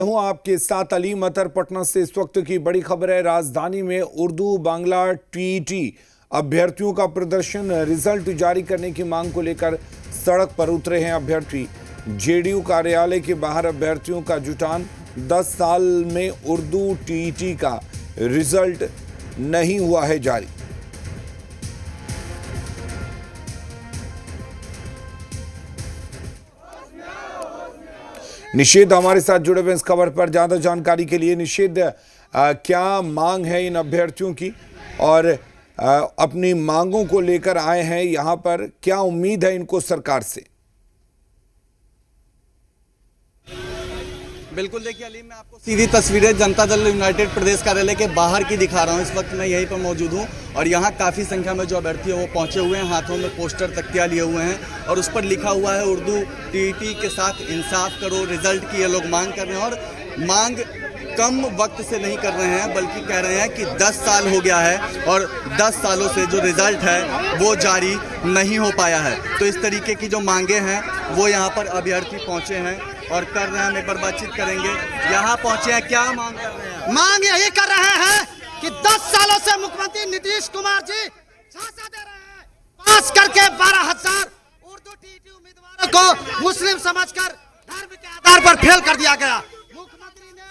हूं आपके साथ अली मतर। पटना से इस वक्त की बड़ी खबर है। राजधानी में उर्दू बांग्ला टीईटी अभ्यर्थियों का प्रदर्शन, रिजल्ट जारी करने की मांग को लेकर सड़क पर उतरे हैं अभ्यर्थी। जेडीयू कार्यालय के बाहर अभ्यर्थियों का जुटान। 10 साल में उर्दू टीईटी का रिजल्ट नहीं हुआ है जारी। निषेध हमारे साथ जुड़े हुए इस खबर पर ज्यादा जानकारी के लिए। निषेध, क्या मांग है इन अभ्यर्थियों की और अपनी मांगों को लेकर आए हैं यहां पर, क्या उम्मीद है इनको सरकार से? बिल्कुल, देखिए अली, मैं आपको सीधी तस्वीरें जनता दल यूनाइटेड प्रदेश कार्यालय के बाहर की दिखा रहा हूं। इस वक्त मैं यहीं पर मौजूद हूं और यहां काफ़ी संख्या में जो अभ्यर्थी है वो पहुंचे हुए हैं, हाथों में पोस्टर तख्तियां लिए हुए हैं और उस पर लिखा हुआ है उर्दू टीईटी के साथ इंसाफ करो। रिजल्ट की ये लोग मांग कर रहे हैं और मांग कम वक्त से नहीं कर रहे हैं, बल्कि कह रहे हैं कि 10 साल हो गया है और 10 सालों से जो रिजल्ट है वो जारी नहीं हो पाया है। तो इस तरीके की जो मांगे हैं वो यहाँ पर अभ्यर्थी पहुँचे हैं और कर रहे हैं। हम एक बार बातचीत करेंगे। यहाँ पहुँचे हैं, क्या मांग कर रहे हैं? मांग यही कर रहे हैं कि 10 सालों से मुख्यमंत्री नीतीश कुमार जी झांसा दे रहे हैं। पास करके 12,000 उर्दू टीईटी उम्मीदवारों को मुस्लिम समझकर धर्म के आधार पर फेल कर दिया गया। मुख्यमंत्री ने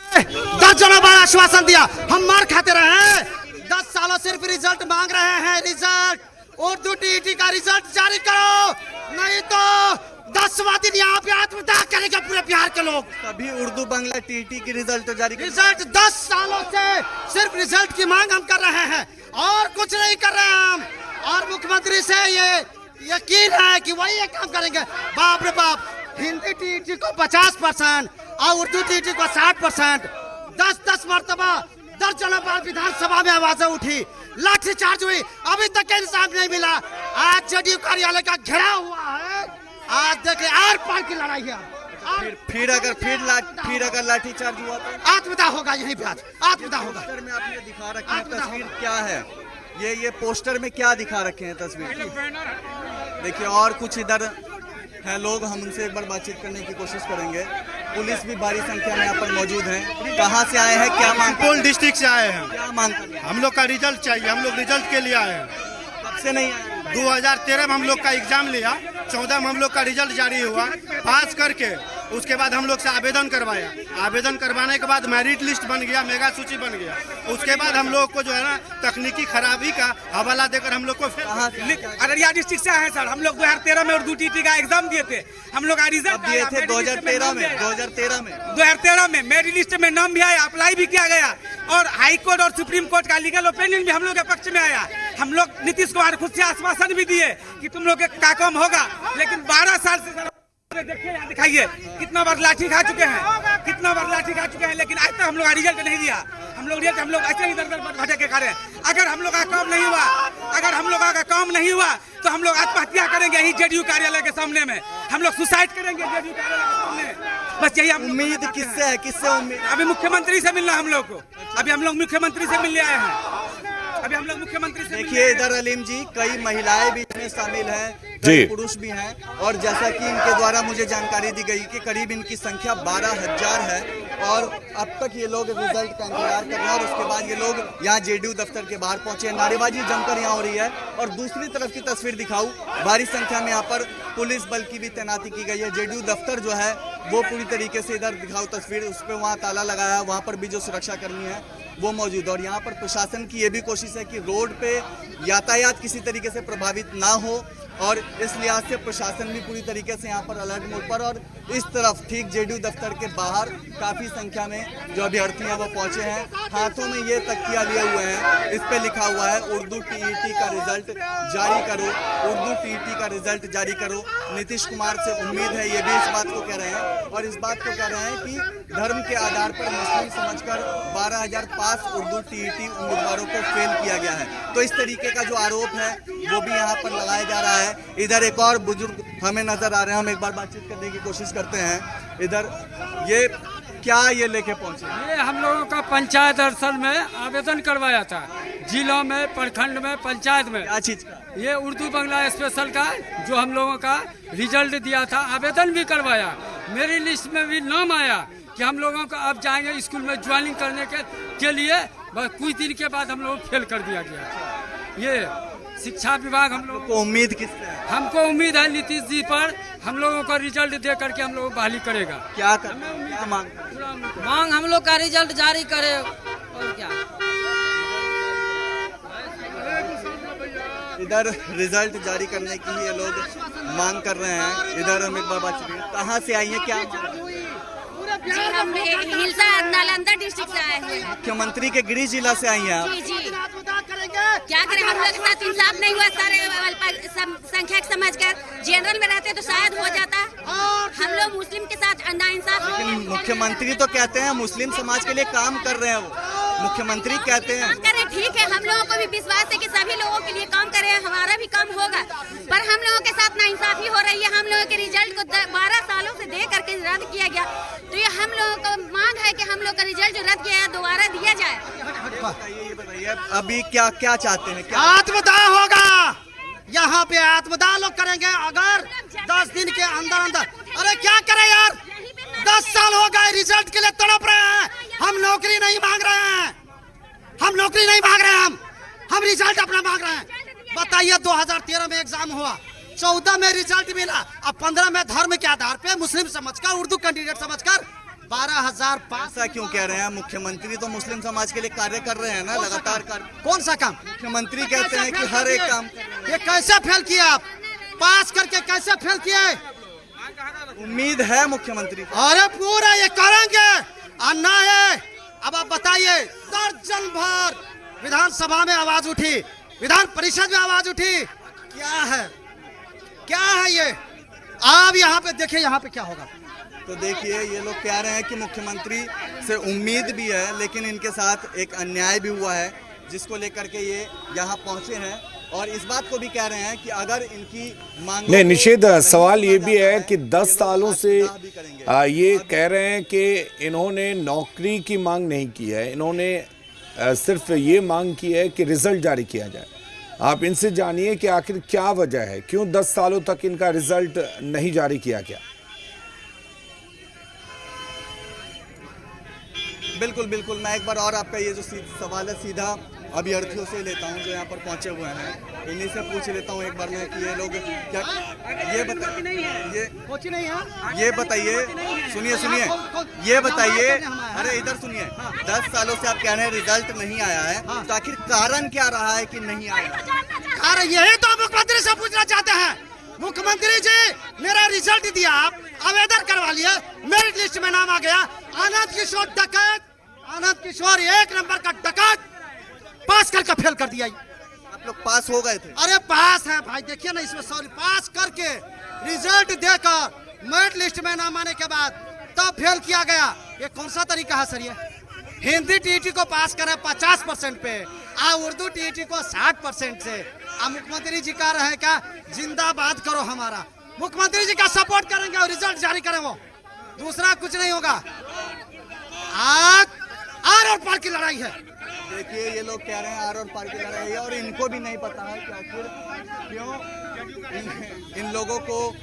10 जनों बार आश्वासन दिया, हम मार खाते रहे हैं। 10 सालों सिर्फ रिजल्ट मांग रहे हैं। रिजल्ट, उर्दू टीईटी का रिजल्ट जारी करो, नहीं तो 10वां दिन यहाँ पे आत्मदाह करेंगे पूरे बिहार के लोग। अभी उर्दू बांग्ला टीईटी की रिजल्ट जारी रिजल्ट 10 सालों से सिर्फ रिजल्ट की मांग हम कर रहे हैं और कुछ नहीं कर रहे हैं हम। और मुख्यमंत्री से ये यकीन है कि वही ये काम करेंगे। बाप रे बाप, हिंदी टीईटी को 50% और उर्दू टीईटी को 60%। 10 मरतबा 10 जनों बार विधानसभा में आवाजें उठी, लाठीचार्ज हुई, अभी तक इंसाफ नहीं मिला। आज जेडीयू कार्यालय का घेराव हुआ है। आज देखिए आर पार की लड़ाई है। फिर अगर लाठीचार्ज हुआ तो आत्मदाह होगा, यहीं पे आज आत्मदाह होगा। पोस्टर में आपने दिखा रखे हैं तस्वीर, क्या है ये पोस्टर में क्या दिखा रखे हैं तस्वीर? देखिए और कुछ इधर हैं लोग, हम उनसे एक बार बातचीत करने की कोशिश करेंगे। पुलिस भी भारी संख्या में यहाँ पर मौजूद है। कहाँ से आए हैं, क्या मांग? सुपौल डिस्ट्रिक्ट से आए हैं। क्या मांग कर रहे हैं? हम लोग का रिजल्ट चाहिए, हम लोग रिजल्ट के लिए आए हैं। कब से नहीं आए? 2013 में हम लोग का एग्जाम लिया, 14 में हम लोग का रिजल्ट जारी हुआ। पास करके उसके बाद हम लोग से आवेदन करवाया। आवेदन करवाने के बाद मेरिट लिस्ट बन गया, मेगा सूची बन गया। उसके बाद हम लोग को जो है ना तकनीकी खराबी का हवाला देकर हम लोग को अररिया डिस्ट्रिक्ट से आए हैं सर। हम लोग 2013 में उर्दू टीईटी का एग्जाम दिए थे। हम लोग रिजल्ट दिए थे 2013 में मेरिट लिस्ट में नाम भी आया, अप्लाई भी किया गया और हाई कोर्ट और सुप्रीम कोर्ट का लीगल ओपिनियन भी हम लोग के पक्ष में आया। हम लोग नीतीश कुमार खुद से आश्वासन भी दिए कि तुम लोग का काम होगा, लेकिन 12 साल से देखिए, यहाँ दिखाइए कितना बार लाठी खा चुके हैं, लेकिन आज तक हम लोग का रिजल्ट नहीं दिया। हम लोग ऐसे ही इधर भटक के खा रहे हैं। अगर हम लोग का काम नहीं हुआ तो हम लोग आत्महत्या करेंगे यही जेडीयू कार्यालय के सामने में। हम लोग सुसाइड करेंगे जेडीयू कार्यालय के सामने। बस यही उम्मीद किससे है? किससे उम्मीद? अभी मुख्यमंत्री से मिलना हम लोग को। अभी हम लोग मुख्यमंत्री से मिलने आए हैं। देखिए इधर अलीम जी, कई महिलाएं भी इसमें शामिल हैं, कई पुरुष भी हैं और जैसा कि इनके द्वारा मुझे जानकारी दी गई कि करीब इनकी संख्या 12,000 है और अब तक ये लोग रिजल्ट का इंतजार कर रहे हैं और उसके बाद ये लोग यहाँ जेडीयू दफ्तर के बाहर पहुंचे। नारेबाजी जमकर यहाँ हो रही है और दूसरी तरफ की तस्वीर दिखाऊं, भारी संख्या में यहाँ पर पुलिस बल की भी तैनाती की गई है। जेडीयू दफ्तर जो है वो पूरी तरीके से, इधर दिखाओ तस्वीर, उस पर वहाँ ताला लगाया है, वहाँ पर भी जो सुरक्षा कर्मी है वो मौजूद है। और यहाँ पर प्रशासन की ये भी कोशिश है कि रोड पे यातायात किसी तरीके से प्रभावित ना हो और इस लिहाज से प्रशासन भी पूरी तरीके से यहाँ पर अलर्ट मोड पर। और इस तरफ ठीक जेडीयू दफ्तर के बाहर काफ़ी संख्या में जो अभ्यर्थी हैं वो पहुँचे हैं। हाथों में ये तख्तियाँ लिए हुए हैं, इस पर लिखा हुआ है उर्दू टीईटी का रिजल्ट जारी करो, उर्दू टीईटी का रिजल्ट जारी करो। नीतीश कुमार से उम्मीद है, ये भी इस बात को कह रहे हैं और इस बात को कह रहे हैं कि धर्म के आधार पर मुस्लिम समझकर 12,000 पास उर्दू टीईटी उम्मीदवारों को फेल किया गया है। तो इस तरीके का जो आरोप है वो भी यहाँ पर लगाया जा रहा है। इधर एक और बुजुर्ग हमें नजर आ रहे हैं, हम एक बार बातचीत करने की कोशिश करते हैं। इधर ये लेके पहुंचे? ये हम लोगों का पंचायत अरसल में आवेदन करवाया था, जिलों में, प्रखंड में, पंचायत में। क्या चीज का? ये उर्दू बांग्ला स्पेशल का जो हम लोगों का रिजल्ट दिया था, आवेदन भी करवाया, मेरी लिस्ट में भी नाम आया कि हम लोगों को अब जाएंगे स्कूल में ज्वाइनिंग करने के लिए, बस कुछ दिन के बाद हम लोग फेल कर दिया गया। ये शिक्षा विभाग हम लोग को उम्मीद किससे है? हमको उम्मीद है नीतीश जी पर, हम लोगों को रिजल्ट दे करके हम लोगों को बहाली करेगा। क्या मांग मांग हम लोग का रिजल्ट जारी करे और क्या। इधर रिजल्ट जारी करने की ये लोग मांग कर रहे हैं। इधर हम एक बार बात करें, कहाँ से आई है, क्या जी हम हिलसा नालंदा डिस्ट्रिक्ट से आए हुए हैं। मुख्यमंत्री के गृह जिला से आई हैं आप? जी जी क्या करें, हम लोग के साथ इंसाफ नहीं हुआ। सारे संख्या समझकर जनरल में रहते तो शायद हो जाता। हम लोग मुस्लिम के साथ नाइंसाफ। लेकिन मुख्यमंत्री तो कहते हैं मुस्लिम समाज के लिए काम कर रहे हैं। वो मुख्यमंत्री कहते हैं काम करें, ठीक है, हम लोगों को भी विश्वास है कि सभी लोगों के लिए काम करें, हमारा भी काम होगा। पर हम लोगों के साथ नाइंसाफी हो रही है। हम लोगों के रिजल्ट को 12 सालों से दे करके रद्द किया गया, तो ये हम लोगों को मांग है कि हम लोग का रिजल्ट जो रद्द किया है दोबारा दिया जाए। ये बताइए अभी क्या क्या चाहते हैं? क्या आत्मदाह होगा यहाँ पे, आत्मदाह लोग करेंगे अगर 10 दिन के अंदर। अरे क्या करें यार, 10 साल हो गए रिजल्ट के लिए तड़प रहे हैं। हम नौकरी नहीं मांग रहे हैं, हम नौकरी नहीं मांग रहे हैं, हम रिजल्ट अपना मांग रहे हैं। बताइए 2013 में एग्जाम हुआ, 14 में रिजल्ट मिला, अब 15 में धर्म के आधार पे मुस्लिम समझकर, उर्दू कैंडिडेट समझकर 12,000 ऐसा क्यों कह रहे हैं? मुख्यमंत्री तो मुस्लिम समाज के लिए कार्य कर रहे हैं ना, लगातार कार्य। कौन सा काम? मुख्यमंत्री कहते हैं कि हर एक काम। ये कैसे फेल किए आप? पास करके कैसे फेल किए? उम्मीद है मुख्यमंत्री को। अरे पूरा ये करेंगे, अन्ना है। अब आप बताइए, दर्जन भर विधानसभा में आवाज उठी, विधान परिषद में आवाज उठी, क्या है, क्या है ये? आप यहाँ पे देखिए, यहाँ पे क्या होगा। तो देखिए ये लोग कह रहे हैं कि मुख्यमंत्री से उम्मीद भी है, लेकिन इनके साथ एक अन्याय भी हुआ है जिसको लेकर के ये यहाँ पहुंचे हैं। और इस बात को भी कह रहे हैं कि अगर इनकी मांग नहीं निषेध, सवाल ये भी है कि 10 सालों से ये कह रहे हैं कि इन्होंने नौकरी की मांग नहीं की है, इन्होंने सिर्फ ये मांग की है कि रिजल्ट जारी किया जाए। आप इनसे जानिए कि आखिर क्या वजह है, क्यों 10 सालों तक इनका रिजल्ट नहीं जारी किया गया। बिल्कुल बिल्कुल, मैं एक बार और आपका ये जो सवाल है सीधा अभ्यर्थियों से लेता हूँ जो यहाँ पर पहुँचे हुए हैं, इन्हीं से पूछ लेता हूँ एक बार मैं कि ये लोग क्या, ये बताइए, सुनिए, ये बताइए, अरे इधर सुनिए, 10 सालों से आप कह रहे हैं रिजल्ट नहीं आया है, तो आखिर कारण क्या रहा है कि नहीं आया? कारण यही तो मुख्यमंत्री से पूछना चाहते हैं। मुख्यमंत्री जी, मेरा रिजल्ट दिया, आप आवेदन करवा लिए, मेरिट लिस्ट में नाम आ गया, आनंद किशोर डकैत, आनंद किशोर 1 नंबर का डकैत पास करके फेल कर दिया। आप लोग पास हो गए थे? अरे पास है भाई, देखिए ना इसमें, सॉरी, पास करके रिजल्ट देकर मेरिट लिस्ट में नाम आने के बाद तब फेल किया गया। ये कौन सा तरीका है सर? ये हिंदी टीईटी को पास करें 50% पे, उर्दू टीईटी को 60% से। मुख्यमंत्री जी कह रहे हैं क्या, जिंदाबाद करो हमारा, मुख्यमंत्री जी का सपोर्ट करेंगे और रिजल्ट जारी करें, वो दूसरा कुछ नहीं होगा। आर और पार की लड़ाई है। देखिए ये लोग कह रहे हैं आर और पार की लड़ाई है, और इनको भी नहीं पता है कि आखिर क्यों इन लोगों को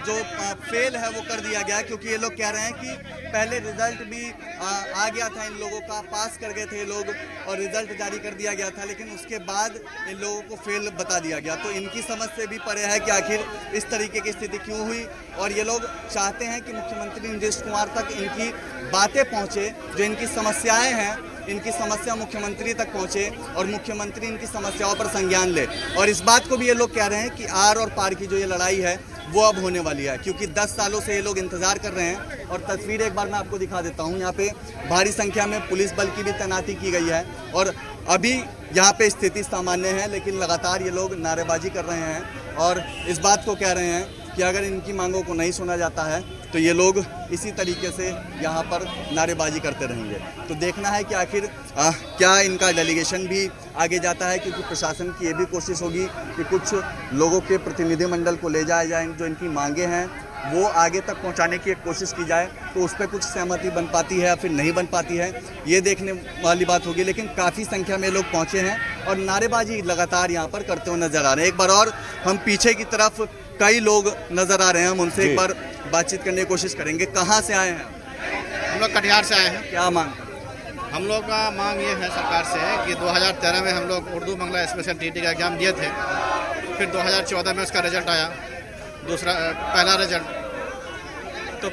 जो फेल है वो कर दिया गया, क्योंकि ये लोग कह रहे हैं कि पहले रिजल्ट भी आ गया था, इन लोगों का पास कर गए थे लोग और रिजल्ट जारी कर दिया गया था, लेकिन उसके बाद इन लोगों को फेल बता दिया गया। तो इनकी समझ से भी परे है कि आखिर इस तरीके की स्थिति क्यों हुई, और ये लोग चाहते हैं कि मुख्यमंत्री नीतीश कुमार तक इनकी बातें पहुँचे, जो इनकी समस्याएँ हैं इनकी समस्या मुख्यमंत्री तक पहुंचे और मुख्यमंत्री इनकी समस्याओं पर संज्ञान ले। और इस बात को भी ये लोग कह रहे हैं कि आर और पार की जो ये लड़ाई है वो अब होने वाली है, क्योंकि 10 सालों से ये लोग इंतजार कर रहे हैं। और तस्वीर एक बार मैं आपको दिखा देता हूँ, यहाँ पे भारी संख्या में पुलिस बल की भी तैनाती की गई है, और अभी यहाँ पे स्थिति सामान्य है, लेकिन लगातार ये लोग नारेबाजी कर रहे हैं और इस बात को कह रहे हैं कि अगर इनकी मांगों को नहीं सुना जाता है तो ये लोग इसी तरीके से यहाँ पर नारेबाजी करते रहेंगे। तो देखना है कि आखिर क्या इनका डेलीगेशन भी आगे जाता है, क्योंकि प्रशासन की ये भी कोशिश होगी कि कुछ लोगों के प्रतिनिधिमंडल को ले जाया जाए, जो इनकी मांगे हैं वो आगे तक पहुंचाने की एक कोशिश की जाए, तो उस पर कुछ सहमति बन पाती है या फिर नहीं बन पाती है, ये देखने वाली बात होगी। लेकिन काफ़ी संख्या में लोग पहुंचे हैं और नारेबाजी लगातार यहाँ पर करते हुए नजर आ रहे हैं। एक बार और हम पीछे की तरफ कई लोग नजर आ रहे हैं, हम उनसे एक बार बातचीत करने की कोशिश करेंगे। कहाँ से आए हैं? हम लोग कटिहार से आए हैं। क्या मांग? हम लोग का मांग ये है सरकार से कि 2013 में हम लोग उर्दू बांग्ला स्पेशल टीटी का एग्ज़ाम दिए थे, फिर 2014 में उसका रिजल्ट आया, पहला रिजल्ट तो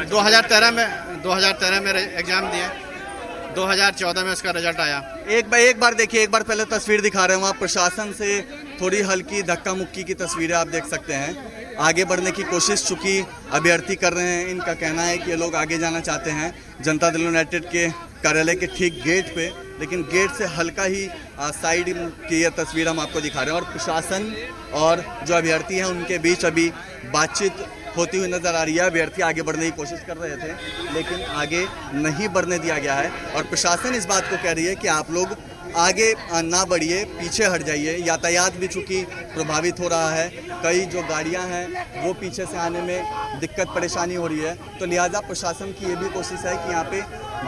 2013 में एग्ज़ाम दिए, 2014 में उसका रिजल्ट आया। एक बार देखिए, एक बार पहले तस्वीर दिखा रहे हैं, वहाँ प्रशासन से थोड़ी हल्की धक्का मुक्की की तस्वीरें आप देख सकते हैं। आगे बढ़ने की कोशिश चूंकि अभ्यर्थी कर रहे हैं, इनका कहना है कि ये लोग आगे जाना चाहते हैं जनता दल यूनाइटेड के कार्यालय के ठीक गेट पे, लेकिन गेट से हल्का ही साइड की यह तस्वीर हम आपको दिखा रहे हैं। और प्रशासन और जो अभ्यर्थी हैं उनके बीच अभी बातचीत होती हुई नजर आ रही है। अभ्यर्थी आगे बढ़ने की कोशिश कर रहे थे, लेकिन आगे नहीं बढ़ने दिया गया है और प्रशासन इस बात को कह रही है कि आप लोग आगे ना बढ़िए, पीछे हट जाइए। यातायात भी चूँकि प्रभावित हो रहा है, कई जो गाड़ियां हैं वो पीछे से आने में दिक्कत परेशानी हो रही है, तो लिहाजा प्रशासन की ये भी कोशिश है कि यहाँ पे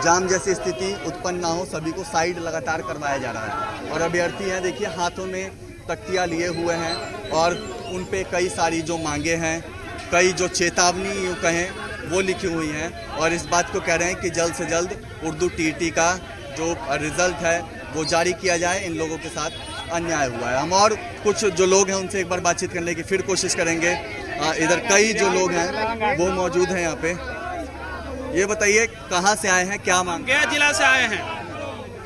जाम जैसी स्थिति उत्पन्न ना हो, सभी को साइड लगातार करवाया जा रहा है। और अभ्यर्थी हैं, देखिए हाथों में तख्तियाँ लिए हुए हैं और उन पे कई सारी जो मांगे हैं, कई जो चेतावनी यूँ कहें वो लिखी हुई हैं और इस बात को कह रहे हैं कि जल्द से जल्द उर्दू टीटी का जो रिजल्ट है वो जारी किया जाए। इन लोगों के साथ अन्याय हुआ है। हम और कुछ जो लोग हैं उनसे एक बार बातचीत करने की फिर कोशिश करेंगे। इधर कई जो लोग हैं वो मौजूद हैं यहाँ पे। ये बताइए कहाँ से आए हैं, क्या मांग? गया जिला से आए हैं।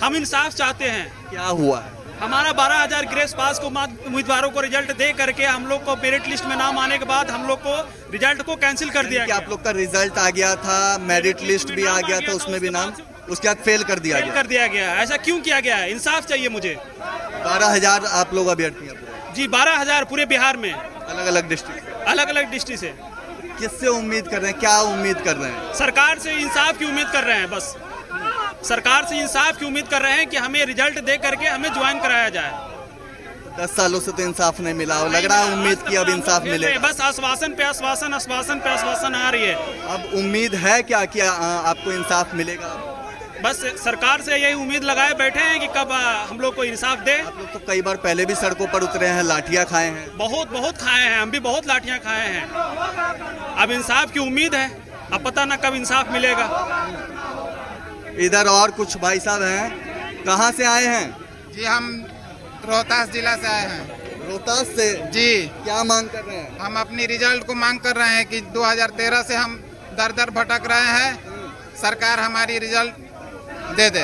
हम इंसाफ चाहते हैं। क्या हुआ है? हमारा 12,000 ग्रेस पास को उम्मीदवारों को रिजल्ट दे करके हम लोग को मेरिट लिस्ट में नाम आने के बाद हम लोग को रिजल्ट को कैंसिल कर दिया गया। आप लोग का रिजल्ट आ गया था, मेरिट लिस्ट भी आ गया था, उसमें भी नाम, उसके बाद फेल कर दिया गया। ऐसा क्यों किया गया है? इंसाफ चाहिए मुझे। 12,000 आप लोग अभ्यर्थी हैं? जी 12,000 पूरे बिहार में, अलग अलग डिस्ट्रिक्ट से। किससे उम्मीद कर रहे हैं, क्या उम्मीद कर रहे हैं? सरकार से इंसाफ की उम्मीद कर रहे हैं। बस सरकार से इंसाफ की उम्मीद कर रहे हैं कि हमें रिजल्ट दे करके हमें ज्वाइन कराया जाए। 10 सालों से तो इंसाफ नहीं मिला, लग रहा है उम्मीद की अब इंसाफ मिलेगा। बस आश्वासन पे आश्वासन आ रही है। अब उम्मीद है क्या कि आपको इंसाफ मिलेगा? बस सरकार से यही उम्मीद लगाए बैठे हैं कि कब हम लोग को इंसाफ दे। आप लोग तो कई बार पहले भी सड़कों पर उतरे हैं, लाठियां खाए हैं। बहुत खाए हैं, हम भी बहुत लाठियां खाए हैं। अब इंसाफ की उम्मीद है, अब पता ना कब इंसाफ मिलेगा। इधर और कुछ भाई साहब हैं, कहाँ से आए हैं? जी हम रोहतास जिला से आए हैं। रोहतास से? जी। क्या मांग कर रहे हैं? हम अपनी रिजल्ट को मांग कर रहे हैं कि 2013 से हम दर दर भटक रहे हैं, सरकार हमारी रिजल्ट दे दे।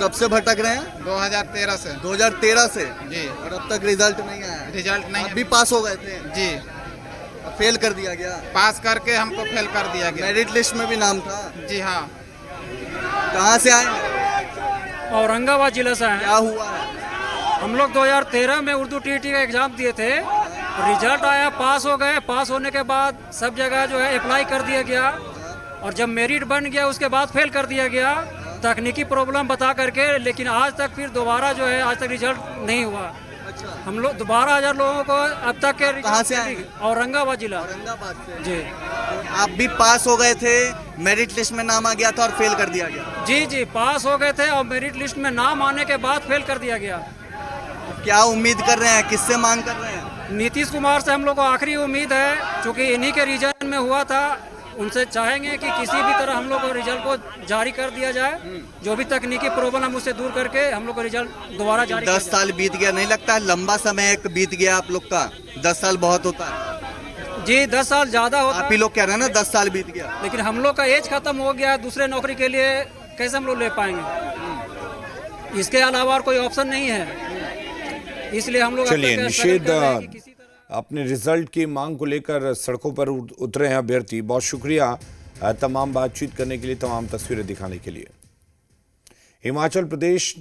कब से भटक रहे हैं? 2013 से। 2013 से? जी। और अब तक रिजल्ट नहीं आया? रिजल्ट नहीं। आप भी पास हो गए थे? जी। फेल कर दिया गया? पास करके हमको फेल कर दिया गया। मेरिट लिस्ट में भी नाम था? जी हाँ। कहाँ से आए हैं? औरंगाबाद जिला से आए। क्या हुआ है? हम लोग 2013 में उर्दू टीटी का एग्जाम दिए थे, रिजल्ट आया, पास हो गए। पास होने के बाद सब जगह जो है अप्लाई कर दिया गया और जब मेरिट बन गया उसके बाद फेल कर दिया गया तकनीकी प्रॉब्लम बता करके। लेकिन आज तक फिर दोबारा जो है आज तक रिजल्ट नहीं हुआ। अच्छा। हम लोग 12,000 लोगों को अब तक के। कहाँ से आए? औरंगाबाद जिला। औरंगाबाद से? जी। आप भी पास हो गए थे, मेरिट लिस्ट में नाम आ गया था और फेल कर दिया गया? जी पास हो गए थे और मेरिट लिस्ट में नाम आने के बाद फेल कर दिया गया। क्या उम्मीद कर रहे हैं, किससे मांग कर रहे हैं? नीतीश कुमार से हम लोग को आखिरी उम्मीद है, क्योंकि इन्हीं के रीजन में हुआ था। उनसे चाहेंगे कि किसी भी तरह हम लोग को रिजल्ट को जारी कर दिया जाए, जो भी तकनीकी प्रॉब्लम उससे दूर करके हम लोग को रिजल्ट दोबारा जारी। 10 साल बीत गया, नहीं लगता है लंबा समय एक बीत गया आप लोग का? 10 साल बहुत होता है। जी 10 साल ज्यादा होता है। आप ही लोग कह रहे हैं ना 10 साल बीत गया, लेकिन हम लोग का एज खत्म हो गया, दूसरे नौकरी के लिए कैसे हम लोग ले पाएंगे? इसके अलावा और कोई ऑप्शन नहीं है, इसलिए हम लोग। चलिए, निषेध अपने रिजल्ट की मांग को लेकर सड़कों पर उतरे हैं अभ्यर्थी। बहुत शुक्रिया तमाम बातचीत करने के लिए, तमाम तस्वीरें दिखाने के लिए। हिमाचल प्रदेश